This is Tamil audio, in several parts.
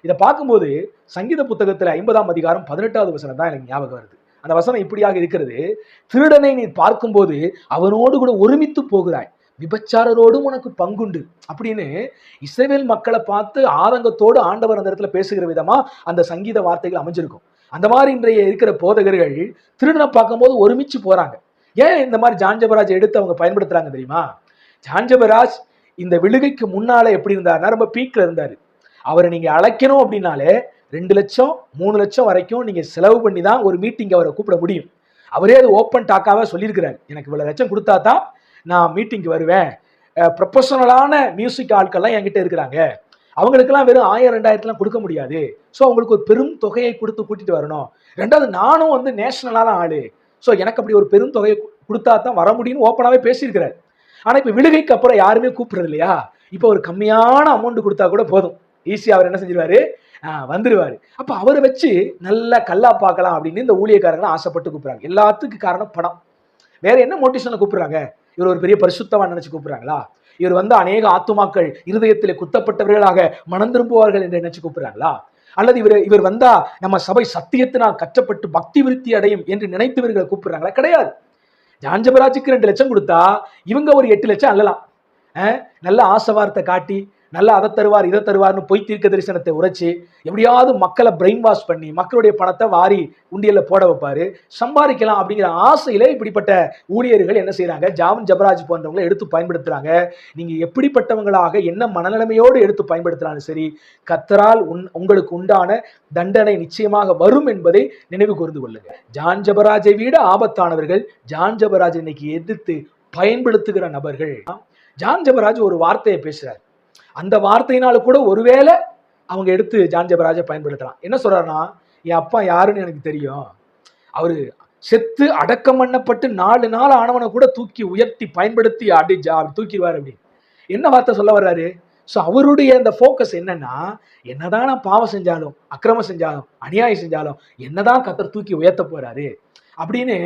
இதை பார்க்கும்போது சங்கீத புத்தகத்துல 50ஆம் அதிகாரம் 18வது வசனம் தான் எனக்கு ஞாபகம் வருது. அந்த வசனம் இப்படியாக இருக்கிறது, திருடனை நீ பார்க்கும்போது அவனோடு கூட ஒருமித்து போகிறாய், விபச்சாரரோடும் உனக்கு பங்குண்டு அப்படின்னு இஸ்ரவேல் மக்களை பார்த்து ஆதங்கத்தோடு ஆண்டவர் அந்த இடத்துல பேசுகிற விதமா அந்த சங்கீத வார்த்தைகள் அமைஞ்சிருக்கும். அந்த மாதிரி இன்றைய இருக்கிற போதகர்கள் திருடனை பார்க்கும்போது ஒருமிச்சு போறாங்க. ஏன் இந்த மாதிரி ஜான் ஜெபராஜ் எடுத்து அவங்க பயன்படுத்துறாங்க தெரியுமா? ஜான் ஜெபராஜ் இந்த விழுகைக்கு முன்னால எப்படி இருந்தாருன்னா ரொம்ப பீக்ல இருந்தாரு. அவரை நீங்க அழைக்கணும் அப்படின்னாலே 2 லட்சம் 3 லட்சம் வரைக்கும் நீங்க செலவு பண்ணி தான் ஒரு மீட்டிங் அவரை கூப்பிட முடியும். அவரே அது ஓப்பன் டாக்காவே சொல்லியிருக்கிறார். எனக்கு இவ்வளவு லட்சம் கொடுத்தா தான் நான் மீட்டிங்க்கு வருவேன். ப்ரொஃபஷனலான மியூசிக் ஆட்கள்லாம் என்கிட்ட இருக்கிறாங்க, அவங்களுக்கெல்லாம் வெறும் 1000 2000 கொடுக்க முடியாது. ஸோ அவங்களுக்கு ஒரு பெரும் தொகையை கொடுத்து கூட்டிட்டு வரணும். ரெண்டாவது நானும் வந்து நேஷனலான ஆளு, ஸோ எனக்கு அப்படி ஒரு பெரும் தொகையை கொடுத்தா தான் வர முடியும்னு ஓப்பனாவே பேசியிருக்கிறார். ஆனா இப்ப விழுகைக்கு அப்புறம் யாருமே கூப்பிடுறது இல்லையா? இப்ப ஒரு கம்மியான அமௌண்ட் கொடுத்தா கூட போதும், ஈஸியா அவர் என்ன செஞ்சிருவாரு, வந்துருவாரு. அப்ப அவரை வச்சு நல்லா கல்லா பார்க்கலாம் அப்படின்னு இந்த ஊழியக்காரங்களும் ஆசைப்பட்டு கூப்பிடுறாங்க. எல்லாத்துக்கும் காரணம் பணம். வேற என்ன மோட்டிவேஷன்ல கூப்பிடுறாங்க? இவர் ஒரு பெரிய பரிசுத்தவான் நினைச்சு கூப்பிடுறாங்களா? இவர் வந்து அநேக ஆத்துமாக்கள் இருதயத்திலே குத்தப்பட்டவர்களாக மனம் திரும்புவார்கள் என்று நினைச்சு கூப்பிடுறாங்களா? அல்லது இவர் வந்தா நம்ம சபை சத்தியத்தினால் கற்றப்பட்டு பக்தி விருத்தி அடையும் என்று நினைத்தவர்களை கூப்பிடுறாங்களா? கிடையாது. ஜான் ஜெபராஜுக்கு 2 லட்சம் கொடுத்தா இவங்க ஒரு 8 லட்சம் அல்லலாம். நல்ல ஆசை காட்டி நல்லா அதை தருவார் இதை தருவார்னு பொய் தீர்க்க தரிசனத்தை உரைச்சு எப்படியாவது மக்களை பிரெயின் வாஷ் பண்ணி மக்களுடைய பணத்தை வாரி உண்டியல்ல போட வைப்பாரு, சம்பாதிக்கலாம் அப்படிங்கிற ஆசையில இப்படிப்பட்ட ஊழியர்கள் என்ன செய்யறாங்க, ஜான் ஜெபராஜ் போன்றவங்களை எடுத்து பயன்படுத்துறாங்க. நீங்க எப்படிப்பட்டவங்களாக என்ன மனநிலைமையோடு எடுத்து பயன்படுத்தினாலும் சரி, கர்த்தரால் உங்களுக்கு உண்டான தண்டனை நிச்சயமாக வரும் என்பதை நினைவு கூர்ந்து கொள்ளுங்க. ஜான் ஜெபராஜை விட ஆபத்தானவர்கள் ஜான் ஜெபராஜ் இன்னைக்கு எதிர்த்து பயன்படுத்துகிற நபர்கள். ஜான் ஜெபராஜ் ஒரு வார்த்தையை பேசுறாரு, அந்த வார்த்தையினால கூட ஒருவேளை அவங்க எடுத்து ஜான் ஜெபராஜை பயன்படுத்தலாம். என்ன சொல்றாருன்னா, என் அப்பா யாருன்னு எனக்கு தெரியும், அவரு செத்து அடக்கம் பண்ணப்பட்டு 4 நாள் ஆனவனை கூட தூக்கி உயர்த்தி பயன்படுத்தி அப்படி தூக்கிடுவார் அப்படின்னு என்ன வார்த்தை சொல்ல வர்றாரு? ஸோ அவருடைய அந்த ஃபோக்கஸ் என்னன்னா, என்னதான் நான் பாவம் செஞ்சாலும் அக்கிரமம் செஞ்சாலும் அநியாயம் செஞ்சாலும் என்னதான் கர்த்தர் தூக்கி உயர்த்த போறாரு அப்படின்னு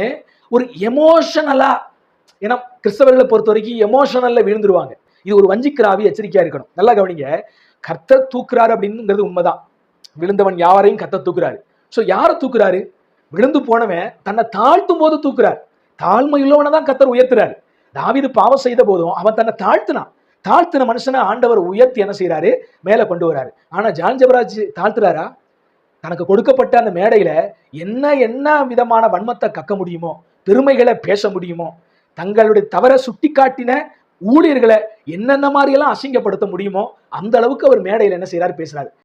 ஒரு எமோஷனலா. ஏன்னா கிறிஸ்தவர்களை பொறுத்த வரைக்கும் எமோஷனல்ல விழுந்துருவாங்க. இது ஒரு வஞ்சிக்கிராவி, எச்சரிக்கையா இருக்கணும். நல்லா கவனிங்க, கர்த்தர் தூக்குறாரு அப்படிங்கிறது உண்மைதான். விழுந்தவன் யாரையும் கர்த்தர் தூக்குறாரு. ஸோ யாரை தூக்குறாரு? விழுந்து போனவன் தன்னை தாழ்த்தும் போது தூக்குறாரு. தாழ்மையுள்ளவனை தான் கர்த்தர் உயர்த்துறாரு. தாவீது பாவம் செய்த போதும் அவன் தன்னை தாழ்த்தின மனுஷனை ஆண்டவர் உயர்த்தி என்ன செய்யறாரு, மேல கொண்டு வராரு. ஆனா ஜான் ஜெபராஜ் தாழ்த்துறாரா? தனக்கு கொடுக்கப்பட்ட அந்த மேடையில என்ன விதமான வன்மத்தை கக்க முடியுமோ, பெருமைகளை பேச முடியுமோ, தங்களுடைய தவறை சுட்டி காட்டின ஊழியர்களை என்னென்ன மாதிரி எல்லாம் அசிங்கப்படுத்த முடியுமோ அந்த அளவுக்கு அவர் மேடையில் என்ன செய்யறாரு, பேசுறாரு.